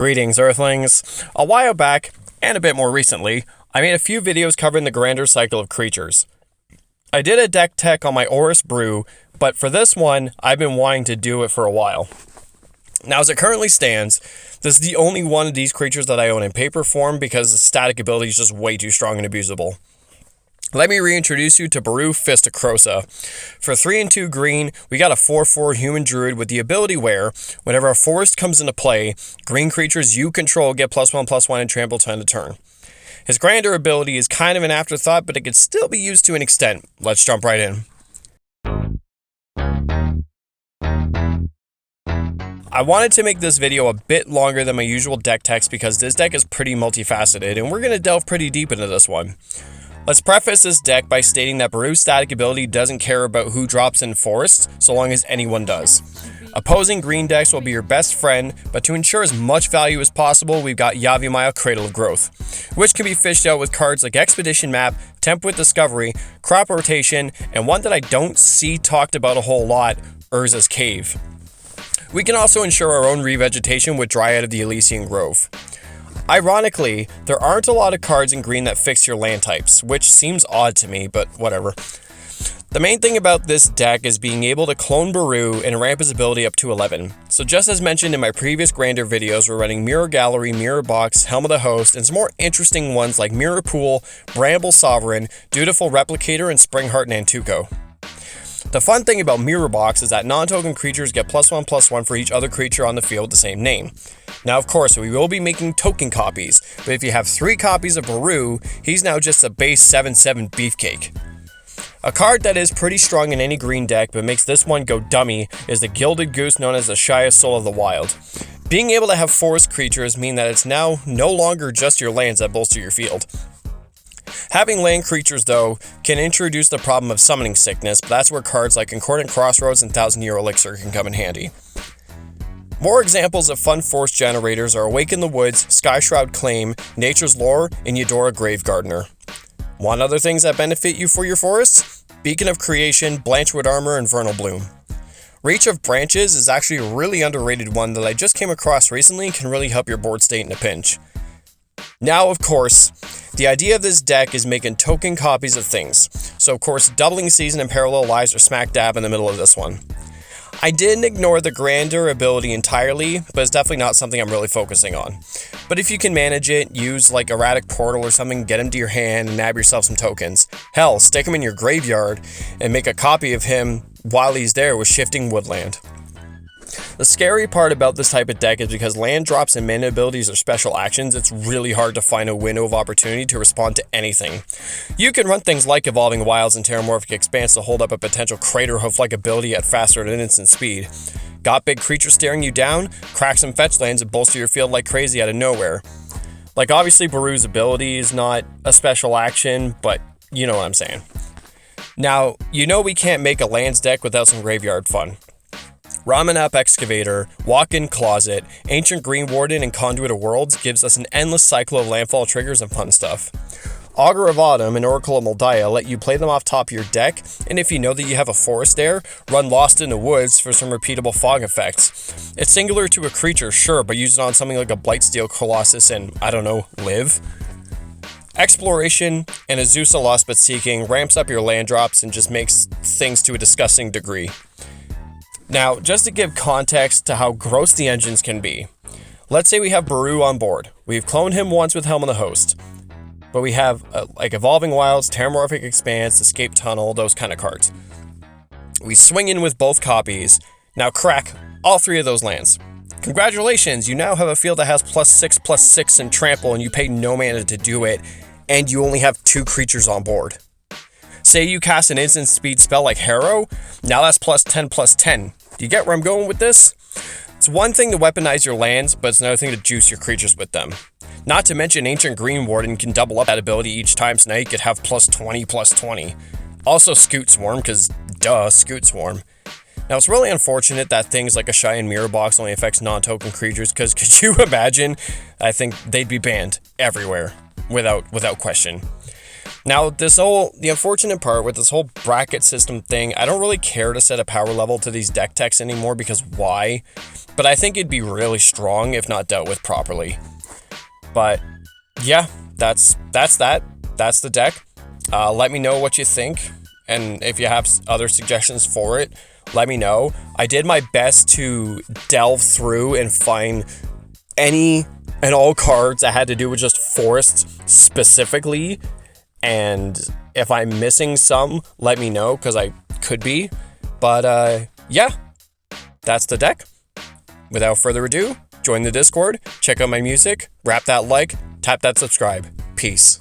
Greetings, Earthlings. A while back, and a bit more recently, I made a few videos covering the grander cycle of creatures. I did a deck tech on my Aurus Brew, but for this one, I've been wanting to do it for a while. Now, as it currently stands, this is the only one of these creatures that I own in paper form because the static ability is just way too strong and abusable. Let me reintroduce you to Baru Fist of Krosa. For 3 and 2 green, we got a 4/4 human druid with the ability where, whenever a forest comes into play, green creatures you control get +1/+1 and trample to end a turn. His grander ability is kind of an afterthought, but it can still be used to an extent. Let's jump right in. I wanted to make this video a bit longer than my usual deck text because this deck is pretty multifaceted, and we're going to delve pretty deep into this one. Let's preface this deck by stating that Baru's static ability doesn't care about who drops in forests, so long as anyone does. Opposing green decks will be your best friend, but to ensure as much value as possible, we've got Yavimaya, Cradle of Growth, which can be fished out with cards like Expedition Map, Temp with Discovery, Crop Rotation, and one that I don't see talked about a whole lot, Urza's Cave. We can also ensure our own revegetation with Dryad of the Elysian Grove. Ironically, there aren't a lot of cards in green that fix your land types, which seems odd to me, but whatever. The main thing about this deck is being able to clone Baru and ramp his ability up to 11. So just as mentioned in my previous grander videos, we're running Mirror Gallery, Mirror Box, Helm of the Host, and some more interesting ones like Mirror Pool, Bramble Sovereign, Dutiful Replicator, and Springheart Nantuko. The fun thing about Mirror Box is that non-token creatures get +1/+1 for each other creature on the field with the same name. Now, of course, we will be making token copies, but if you have 3 copies of Baru, he's now just a base 7/7 beefcake. A card that is pretty strong in any green deck, but makes this one go dummy, is the Gilded Goose known as the Shyest Soul of the Wild. Being able to have forest creatures mean that it's now no longer just your lands that bolster your field. Having land creatures, though, can introduce the problem of summoning sickness, but that's where cards like Concordant Crossroads and 1000-Year Elixir can come in handy. More examples of fun forest generators are Awaken the Woods, Skyshroud Claim, Nature's Lore, and Eudora Grave Gardener. Want other things that benefit you for your forests? Beacon of Creation, Blanchwood Armor, and Vernal Bloom. Reach of Branches is actually a really underrated one that I just came across recently and can really help your board state in a pinch. Now, of course, the idea of this deck is making token copies of things, so of course Doubling Season and Parallel Lives are smack dab in the middle of this one. I didn't ignore the grander ability entirely, but it's definitely not something I'm really focusing on. But if you can manage it, use like Erratic Portal or something, get him to your hand and nab yourself some tokens. Hell, stick him in your graveyard and make a copy of him while he's there with Shifting Woodland. The scary part about this type of deck is because land drops and mana abilities are special actions, it's really hard to find a window of opportunity to respond to anything. You can run things like Evolving Wilds and Terramorphic Expanse to hold up a potential Crater Hoof-like ability at faster than instant speed. Got big creatures staring you down? Crack some fetch lands and bolster your field like crazy out of nowhere. Like, obviously Baru's ability is not a special action, but you know what I'm saying. Now, you know we can't make a lands deck without some graveyard fun. Ramanap Excavator, Walk-in Closet, Ancient Green Warden, and Conduit of Worlds gives us an endless cycle of landfall triggers and fun stuff. Augur of Autumn and Oracle of Moldiah let you play them off top of your deck, and if you know that you have a forest there, run Lost in the Woods for some repeatable fog effects. It's singular to a creature, sure, but use it on something like a Blightsteel Colossus and, I don't know, live? Exploration and Azusa Lost But Seeking ramps up your land drops and just makes things to a disgusting degree. Now, just to give context to how gross the engines can be, let's say we have Baru on board. We've cloned him once with Helm of the Host, but we have like Evolving Wilds, Terramorphic Expanse, Escape Tunnel, those kind of cards. We swing in with both copies, now crack all 3 of those lands. Congratulations, you now have a field that has +6/+6 in trample and you pay no mana to do it, and you only have 2 creatures on board. Say you cast an instant speed spell like Harrow, now that's +10/+10. Do you get where I'm going with this? It's one thing to weaponize your lands, but it's another thing to juice your creatures with them. Not to mention Ancient Green Warden can double up that ability each time, so now you could have +20/+20. Also Scoot Swarm, because duh, Scoot Swarm. Now it's really unfortunate that things like a Shy and Mirror Box only affects non-token creatures, because could you imagine? I think they'd be banned everywhere, without question. Now, the unfortunate part with this whole bracket system thing, I don't really care to set a power level to these deck techs anymore, because why? But I think it'd be really strong if not dealt with properly. But yeah, that's that. That's the deck. Let me know what you think, and if you have other suggestions for it, let me know. I did my best to delve through and find any and all cards that had to do with just forests specifically, and if I'm missing some, let me know, because I could be. But yeah, that's the deck. Without further ado, join the Discord, check out my music, rap that like, tap that subscribe. Peace.